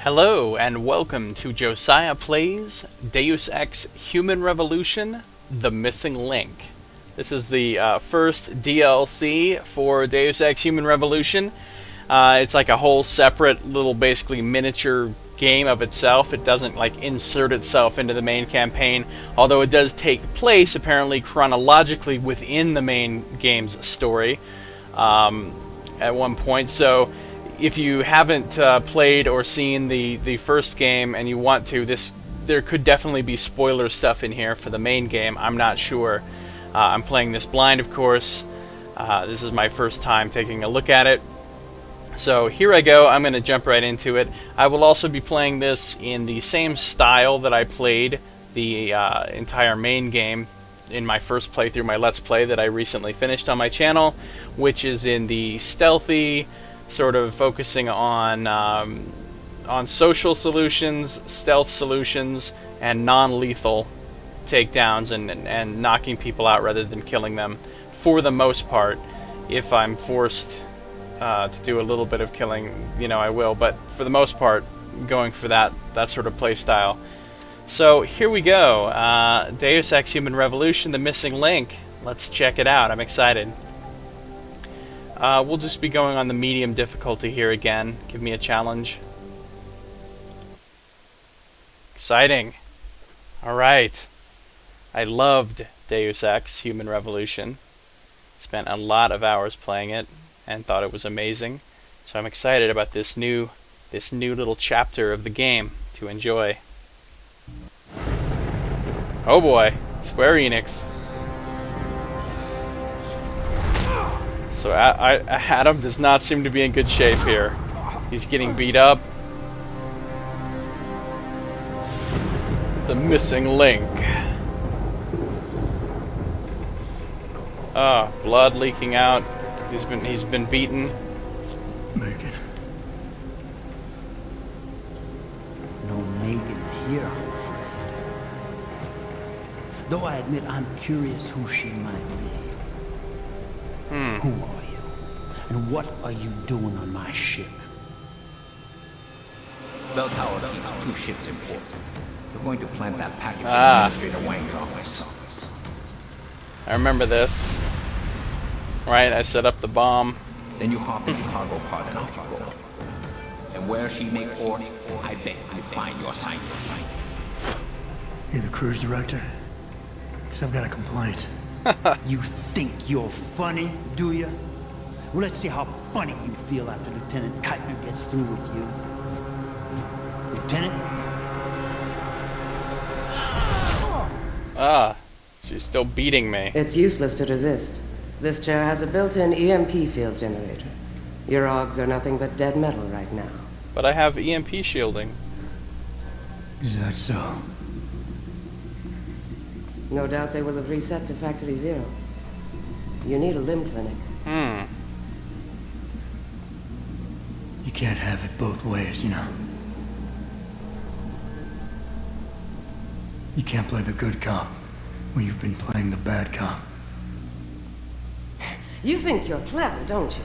Hello and welcome to Josiah Plays Deus Ex Human Revolution, The Missing Link. This is the first DLC for Deus Ex Human Revolution. It's like a whole separate little basically miniature game of itself. It doesn't like insert itself into the main campaign, although it does take place apparently chronologically within the main game's story at one point. So if you haven't played or seen the first game and you want to, there could definitely be spoiler stuff in here for the main game. I'm not sure. I'm playing this blind, of course. This is my first time taking a look at it. So here I go. I'm going to jump right into it. I will also be playing this in the same style that I played the entire main game in my first playthrough, my Let's Play that I recently finished on my channel, which is in the stealthy, sort of focusing on social solutions, stealth solutions, and non-lethal takedowns and knocking people out rather than killing them. For the most part, if I'm forced to do a little bit of killing, I will. But for the most part, going for that sort of play style. So here we go. Deus Ex Human Revolution: The Missing Link. Let's check it out. I'm excited. We'll just be going on the medium difficulty here again. Give me a challenge. Exciting. Alright. I loved Deus Ex Human Revolution. Spent a lot of hours playing it and thought it was amazing. So I'm excited about this new little chapter of the game to enjoy. Oh boy, Square Enix. So Adam does not seem to be in good shape here. He's getting beat up. The missing link. Blood leaking out. He's been beaten. Megan. No Megan here, I'm afraid. Though I admit I'm curious who she might be. Who are you? And what are you doing on my ship? Bell Tower keeps 2 ships in port. We're going to plant that package in Administrator Wang's office. I remember this. Right, I set up the bomb. Then you hop into cargo pod and off you roll. And where she may port, I bet you find your scientists. You're the cruise director? Because I've got a complaint. You think you're funny, do you? Well, let's see how funny you feel after Lieutenant Keitner gets through with you. Lieutenant? She's still beating me. It's useless to resist. This chair has a built-in EMP field generator. Your augs are nothing but dead metal right now. But I have EMP shielding. Is that so? No doubt they will have reset to Factory Zero. You need a limb clinic. You can't have it both ways, You can't play the good cop when you've been playing the bad cop. You think you're clever, don't you?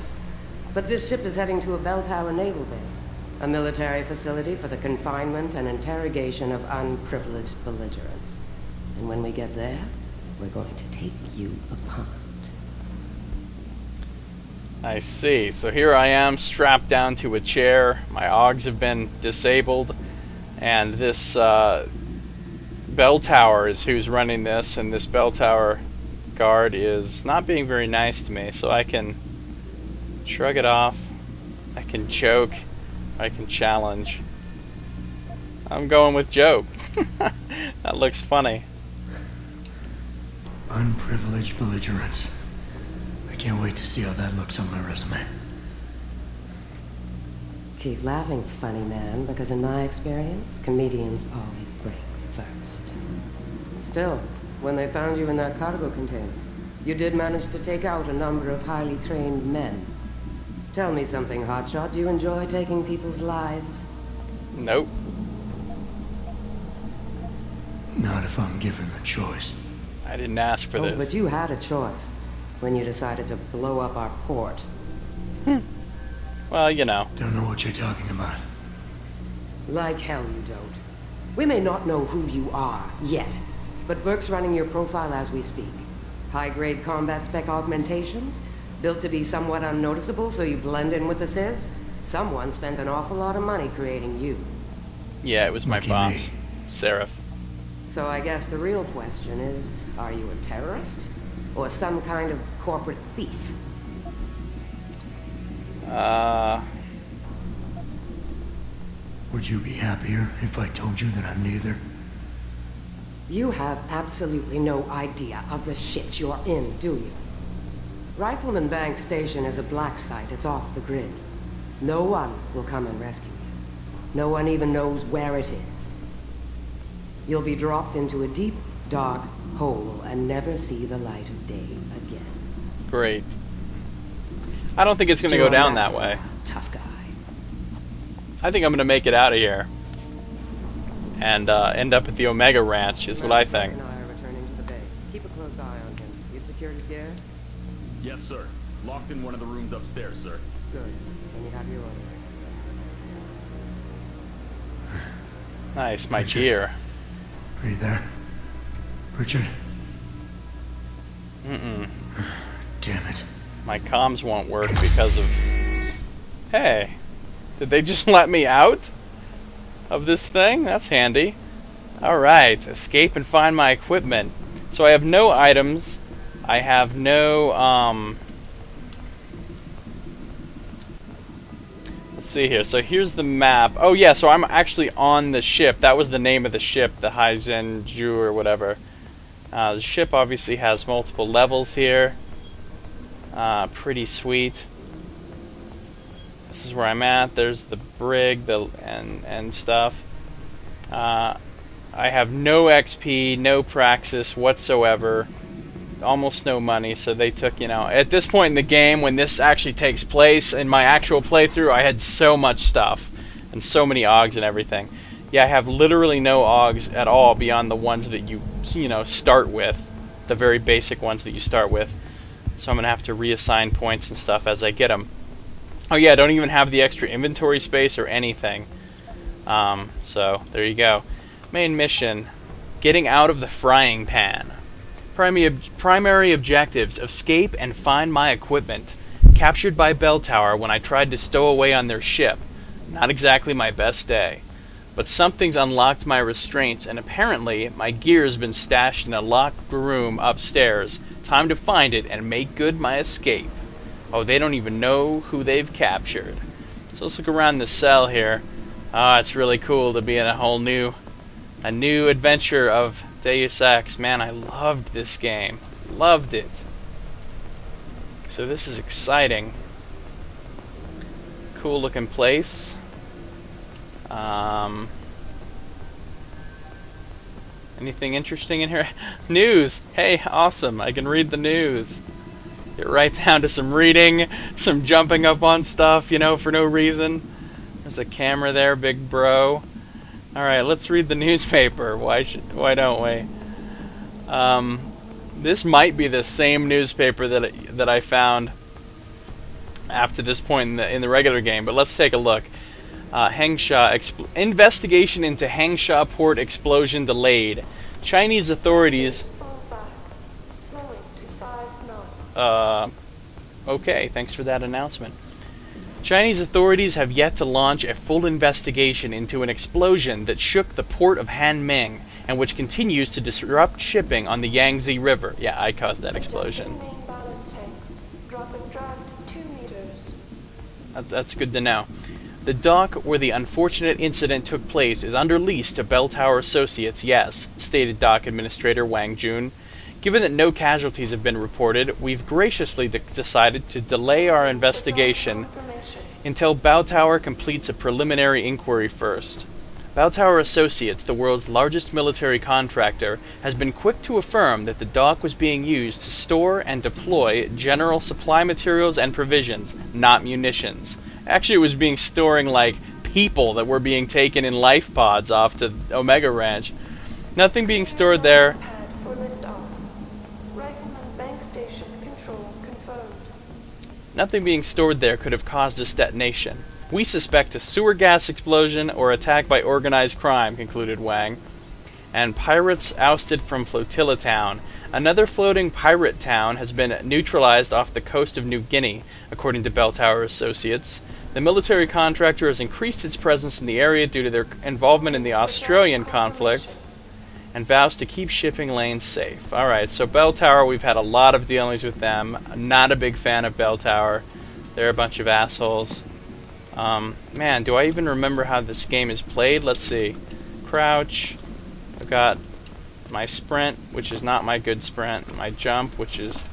But this ship is heading to a bell tower naval base, a military facility for the confinement and interrogation of unprivileged belligerents. And when we get there, we're going to take you apart. I see. So here I am, strapped down to a chair. My augs have been disabled, and this bell tower is who's running this, and this bell tower guard is not being very nice to me, so I can shrug it off, I can joke, I can challenge. I'm going with joke. That looks funny. Unprivileged belligerents. I can't wait to see how that looks on my resume. Keep laughing, funny man, because in my experience, comedians always break first. Still, when they found you in that cargo container, you did manage to take out a number of highly trained men. Tell me something, Hotshot. Do you enjoy taking people's lives? Nope. Not if I'm given the choice. I didn't ask for this. But you had a choice when you decided to blow up our port. Well, Don't know what you're talking about. Like hell you don't. We may not know who you are, yet, but Burke's running your profile as we speak. High-grade combat spec augmentations, built to be somewhat unnoticeable so you blend in with the civs. Someone spent an awful lot of money creating you. Yeah, it was my Lucky boss, me. Seraph. So I guess the real question is, are you a terrorist? Or some kind of corporate thief? Would you be happier if I told you that I'm neither? You have absolutely no idea of the shit you're in, do you? Rifleman Bank Station is a black site. It's off the grid. No one will come and rescue you. No one even knows where it is. You'll be dropped into a deep, dark hole and never see the light of day again. Great. I don't think it's going to go down that way. Tough guy. I think I'm going to make it out of here. And end up at the Omega Ranch, is what I think. And I are returning to the base. Keep a close eye on him. You've secured his gear? Yes, sir. Locked in one of the rooms upstairs, sir. Good. Then you have your order. Nice, my Richard. gear. Are you there? Richard? Mm-mm. Damn it. My comms won't work because of... Hey, did they just let me out of this thing? That's handy. Alright, escape and find my equipment. So I have no items. I have no, Let's see here. So here's the map. Oh yeah, so I'm actually on the ship. That was the name of the ship, the Haizenju or whatever. The ship obviously has multiple levels here. Pretty sweet. This is where I'm at. There's the brig, and stuff. I have no XP, no praxis whatsoever. Almost no money, so they took, you know... At this point in the game, when this actually takes place, in my actual playthrough, I had so much stuff. And so many augs and everything. Yeah, I have literally no augs at all beyond the ones that you know, start with. The very basic ones that you start with. So I'm going to have to reassign points and stuff as I get them. Oh yeah, I don't even have the extra inventory space or anything. So, there you go. Main mission. Getting out of the frying pan. Primary objectives: escape and find my equipment. Captured by Bell Tower when I tried to stow away on their ship. Not exactly my best day. But something's unlocked my restraints, and apparently my gear's been stashed in a locked room upstairs. Time to find it and make good my escape. Oh, they don't even know who they've captured. So let's look around the cell here. Ah, it's really cool to be in a new adventure of Deus Ex. Man, I loved this game. Loved it. So this is exciting. Cool looking place. Anything interesting in here? News! Hey, awesome. I can read the news. Get right down to some reading, some jumping up on stuff, you know, for no reason. There's a camera there, big bro. Alright, let's read the newspaper. Why don't we? This might be the same newspaper that I found after this point in the regular game, but let's take a look. Hangsha investigation into Hangsha port explosion delayed. Chinese authorities. Slowing to 5 knots. Okay, thanks for that announcement. Chinese authorities have yet to launch a full investigation into an explosion that shook the port of Hanming and which continues to disrupt shipping on the Yangtze River. Yeah, I caused that explosion. Adjusting main ballast tanks. Dropping draft 2 meters. That's good to know. The dock where the unfortunate incident took place is under lease to Bell Tower Associates, yes, stated Dock Administrator Wang Jun. Given that no casualties have been reported, we've graciously decided to delay our investigation until Bell Tower completes a preliminary inquiry first. Bell Tower Associates, the world's largest military contractor, has been quick to affirm that the dock was being used to store and deploy general supply materials and provisions, not munitions. Actually, it was being storing, like, people that were being taken in life pods off to Omega Ranch. Nothing being stored there. Pad for liftoff. Rifleman Bank Station control confirmed. Nothing being stored there could have caused this detonation. We suspect a sewer gas explosion or attack by organized crime, concluded Wang. And pirates ousted from Flotilla Town. Another floating pirate town has been neutralized off the coast of New Guinea, according to Bell Tower Associates. The military contractor has increased its presence in the area due to their involvement in the Australian conflict and vows to keep shipping lanes safe. Alright, so Bell Tower, we've had a lot of dealings with them. I'm not a big fan of Bell Tower. They're a bunch of assholes. Man, do I even remember how this game is played? Let's see. Crouch. I've got my sprint, which is not my good sprint. My jump, which is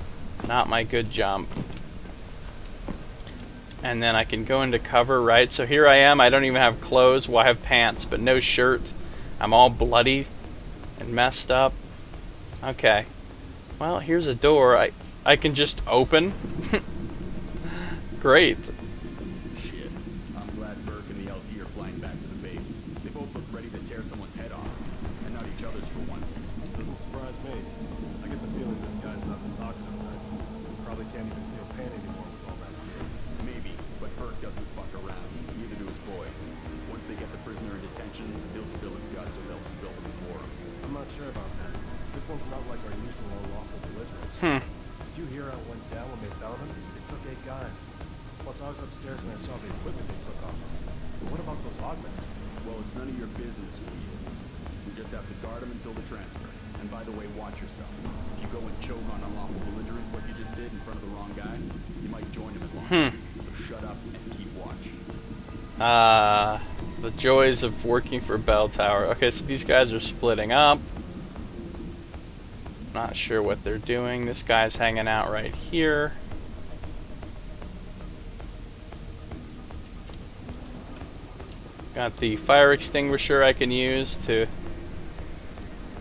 not my good jump. And then I can go into cover, right? So here I am. I don't even have clothes. Well, I have pants, but no shirt. I'm all bloody and messed up. Okay. Well, here's a door I can just open. Great. Shit. I'm glad Burke and the LT are flying back to the base. They both look ready to tear someone's head off. And not each other's for once. Doesn't surprise me. I get the feeling this guy's not been talking tonight. Probably can't even feel pain anymore with all that gear. Maybe, but Burke doesn't fuck around. Neither do his boys. Once they get the prisoner in detention, he'll spill his guts or they'll spill them for him. I'm not sure about that. This one's not like our usual unlawful belligerents. Did you hear how it went down when they found him? They took 8 guys. Plus, I was upstairs and I saw the equipment they took off. But what about those augments? Well, it's none of your business who he is. We just have to guard him until the transfer. And by the way, watch yourself. If you go and choke on unlawful belligerents like you just did in front of the wrong guy, you might join him at long. So shut up and keep watch. The joys of working for Bell Tower. Okay, so these guys are splitting up. Not sure what they're doing. This guy's hanging out right here. Got the fire extinguisher I can use to...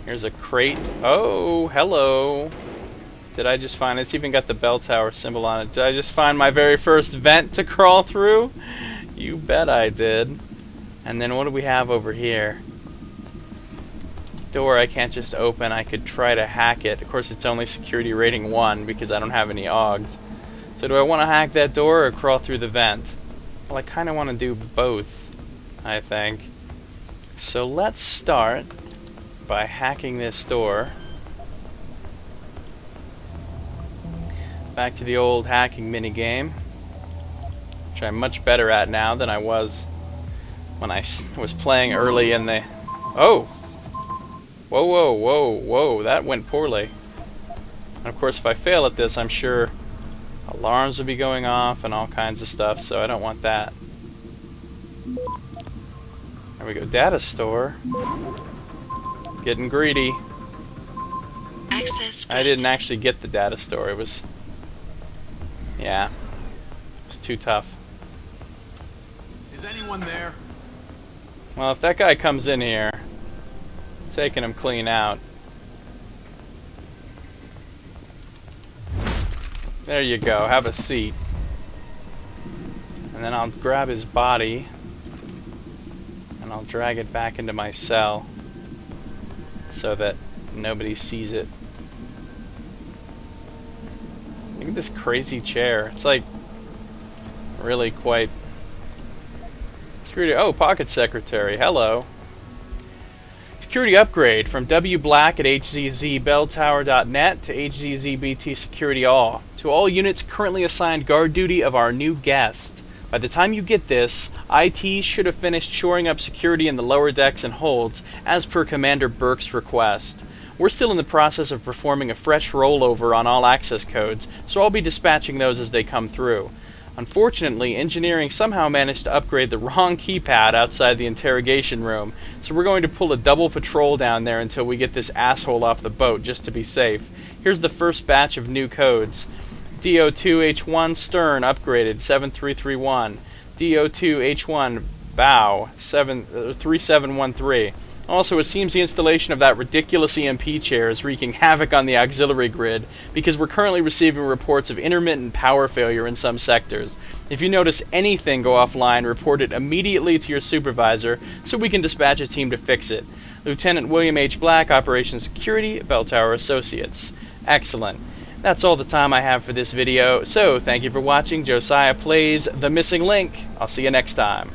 Here's a crate. Oh, hello. Did I just find... It's even got the bell tower symbol on it. Did I just find my very first vent to crawl through? You bet I did. And then what do we have over here? Door I can't just open. I could try to hack it. Of course, it's only security rating 1 because I don't have any augs. So do I want to hack that door or crawl through the vent? Well, I kind of want to do both, I think. So let's start by hacking this door. Back to the old hacking minigame, which I'm much better at now than I was when I was playing early in the... Oh! Whoa, whoa, whoa, whoa, that went poorly. And of course, if I fail at this, I'm sure alarms will be going off and all kinds of stuff, so I don't want that. There we go, data store. Getting greedy. Access I didn't actually get the data store, it was... Yeah. It was too tough. Is anyone there? Well, if that guy comes in here, I'm taking him clean out. There you go, have a seat. And then I'll grab his body and I'll drag it back into my cell so that nobody sees it. Look at this crazy chair. It's like really quite... Security... Oh, Pocket Secretary. Hello. Security upgrade from W Black at hzzbelltower.net to HZZBT Security All. To all units currently assigned guard duty of our new guest. By the time you get this, IT should have finished shoring up security in the lower decks and holds, as per Commander Burke's request. We're still in the process of performing a fresh rollover on all access codes, so I'll be dispatching those as they come through. Unfortunately, engineering somehow managed to upgrade the wrong keypad outside the interrogation room, so we're going to pull a double patrol down there until we get this asshole off the boat, just to be safe. Here's the first batch of new codes. DO2H1 Stern upgraded 7331. DO2H1 Bow 3713. Also, it seems the installation of that ridiculous EMP chair is wreaking havoc on the auxiliary grid because we're currently receiving reports of intermittent power failure in some sectors. If you notice anything go offline, report it immediately to your supervisor so we can dispatch a team to fix it. Lieutenant William H. Black, Operations Security, Bell Tower Associates. Excellent. That's all the time I have for this video, so thank you for watching Josiah Plays The Missing Link. I'll see you next time.